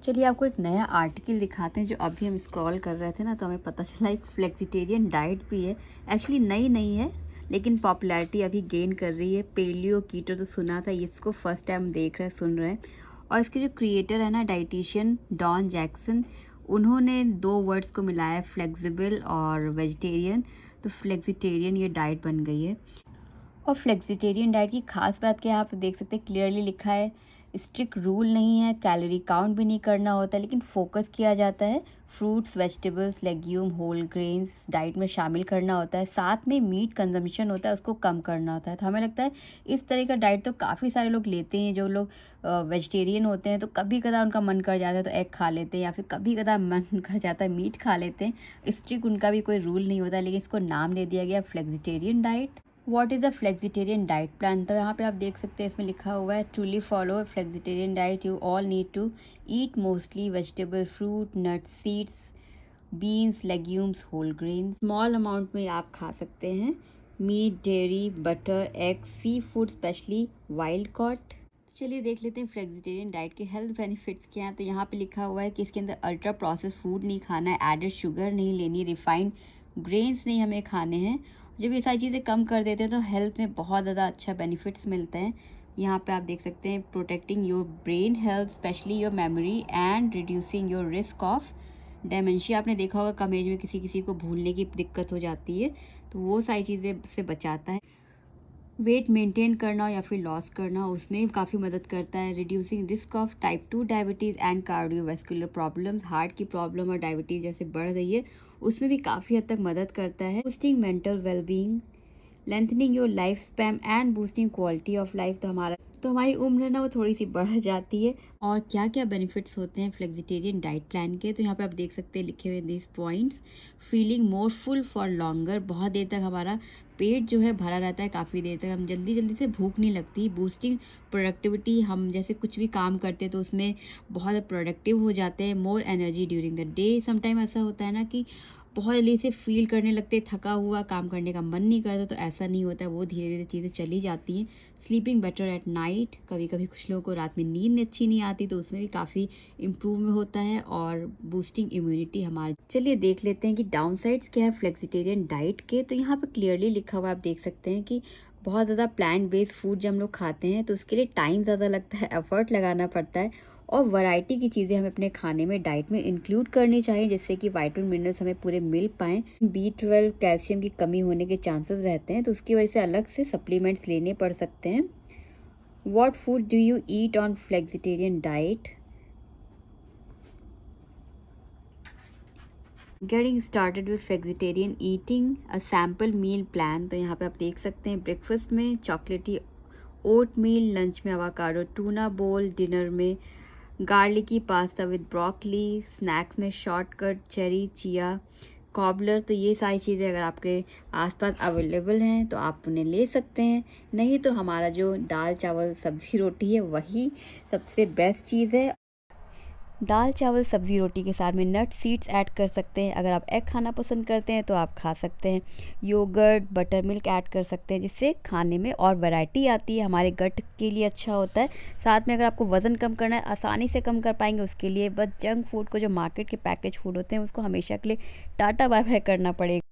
चलिए आपको एक नया आर्टिकल दिखाते हैं जो अभी हम स्क्रॉल कर रहे थे ना, तो हमें पता चला एक फ्लेक्सिटेरियन डाइट भी है। एक्चुअली नई नहीं है, लेकिन पॉपुलैरिटी अभी गेन कर रही है। पेलियो कीटो तो सुना था, इसको फर्स्ट टाइम देख रहे हैं, सुन रहे हैं। और इसके जो क्रिएटर है ना, डाइटिशियन डॉन जैक्सन, उन्होंने दो वर्ड्स को मिलाया, फ्लेक्सिबल और वेजिटेरियन। तो फ्लेक्सिटेरियन ये डाइट बन गई है। और फ्लेक्सिटेरियन डाइट की खास बात क्या है, आप देख सकते हैं क्लियरली लिखा है, स्ट्रिक्ट रूल नहीं है, कैलोरी काउंट भी नहीं करना होता, लेकिन फोकस किया जाता है। Fruits, vegetables, legume, whole grains diet में शामिल करना होता है। साथ में मीट कंजम्पशन होता है, उसको कम करना होता है। तो हमें लगता है इस तरह का डाइट तो काफ़ी सारे लोग लेते हैं। जो लोग वेजिटेरियन होते हैं तो कभी कदा उनका मन कर जाता है तो एग खा लेते हैं, या फिर कभी कदा मन कर जाता है मीट खा लेते हैं। स्ट्रिक्ट उनका भी कोई रूल नहीं होता, लेकिन इसको नाम दे दिया गया flexitarian diet. What is a flexitarian diet plan? तो यहाँ पे आप देख सकते हैं, इसमें लिखा हुआ है, truly follow flexitarian diet you all need to eat mostly vegetable, fruit, nuts, seeds, beans, legumes, whole grain. Small amount में आप खा सकते हैं meat, dairy, butter, egg, seafood, especially wild caught. चलिए देख लेते हैं फ्लेक्सिटेरियन डाइट के हेल्थ बेनिफिट्स क्या हैं। तो यहाँ पे लिखा हुआ है कि इसके अंदर अल्ट्रा प्रोसेस फूड नहीं खाना है, एडेड शुगर नहीं लेनी, रिफाइंड ग्रेन्स नहीं हमें खाने हैं। जब ये सारी चीज़ें कम कर देते हैं तो हेल्थ में बहुत ज़्यादा अच्छा बेनिफिट्स मिलते हैं। यहाँ पे आप देख सकते हैं, protecting your brain health, specially your memory, and reducing your risk of dementia. आपने देखा होगा कम एज में किसी किसी को भूलने की दिक्कत हो जाती है, तो वो सारी चीज़ें से बचाता है। वेट मेंटेन करना या फिर लॉस करना, उसमें काफ़ी मदद करता है। Reducing risk of type 2 diabetes and cardiovascular problems, heart की प्रॉब्लम और डायबिटीज़ जैसे बढ़ रही है उसमें भी काफ़ी हद तक मदद करता है। Boosting mental wellbeing, lengthening your life span and boosting quality of life. तो हमारी उम्र है ना, वो थोड़ी सी बढ़ जाती है। और क्या क्या बेनिफिट्स होते हैं फ्लेक्सिटेरियन डाइट प्लान के, तो यहाँ पे आप देख सकते हैं लिखे हुए this points. Feeling more full for longer, बहुत देर तक हमारा पेट जो है भरा रहता है, काफ़ी देर तक हम जल्दी जल्दी से भूख नहीं लगती। बूस्टिंग प्रोडक्टिविटी, हम जैसे कुछ भी काम करते हैं तो उसमें बहुत प्रोडक्टिव हो जाते हैं। More energy during the day, sometime ऐसा होता है ना कि बहुत जल्दी से फील करने लगते, थका हुआ, काम करने का मन नहीं करता, तो ऐसा नहीं होता है, वो धीरे धीरे चीज़ें चली जाती हैं। स्लीपिंग बेटर एट नाइट, कभी कभी कुछ लोगों को रात में नींद अच्छी नहीं आती, तो उसमें भी काफ़ी इम्प्रूव में होता है। और बूस्टिंग इम्यूनिटी हमारे। चलिए देख लेते हैं कि डाउन साइड्स क्या है फ्लेक्सिटेरियन डाइट के। तो यहाँ पे क्लियरली लिखा हुआ आप देख सकते हैं कि बहुत ज़्यादा प्लांट बेस्ड फूड जब हम लोग खाते हैं तो उसके लिए टाइम ज़्यादा लगता है, एफर्ट लगाना पड़ता है। और वैरायटी की चीज़ें हमें अपने खाने में, डाइट में इंक्लूड करनी चाहिए, जिससे कि वाइटामिन मिनरल्स हमें पूरे मिल पाएँ। B12 कैल्शियम की कमी होने के चांसेस रहते हैं, तो उसकी वजह से अलग से सप्लीमेंट्स लेने पड़ सकते हैं। What food do you eat on flexitarian diet? Getting started with flexitarian eating, a sample meal plan। तो यहाँ पे आप देख सकते हैं, ब्रेकफास्ट में चॉकलेटी ओट मील, लंच में अवाकाडो टूना बोल, डिनर में garlicky pasta with broccoli, snacks में शॉर्टकट चेरी चिया कॉबलर। तो ये सारी चीज़ें अगर आपके आसपास अवेलेबल हैं तो आप उन्हें ले सकते हैं। नहीं तो हमारा जो दाल चावल सब्ज़ी रोटी है वही सबसे बेस्ट चीज़ है। दाल चावल सब्ज़ी रोटी के साथ में नट सीड्स ऐड कर सकते हैं। अगर आप एग खाना पसंद करते हैं तो आप खा सकते हैं। योगर्ट, बटर मिल्क ऐड कर सकते हैं, जिससे खाने में और वैरायटी आती है, हमारे गट के लिए अच्छा होता है। साथ में अगर आपको वज़न कम करना है, आसानी से कम कर पाएंगे, उसके लिए बस जंक फूड को, जो मार्केट के पैकेज फूड होते हैं, उसको हमेशा के लिए टाटा बाय बाय करना पड़ेगा।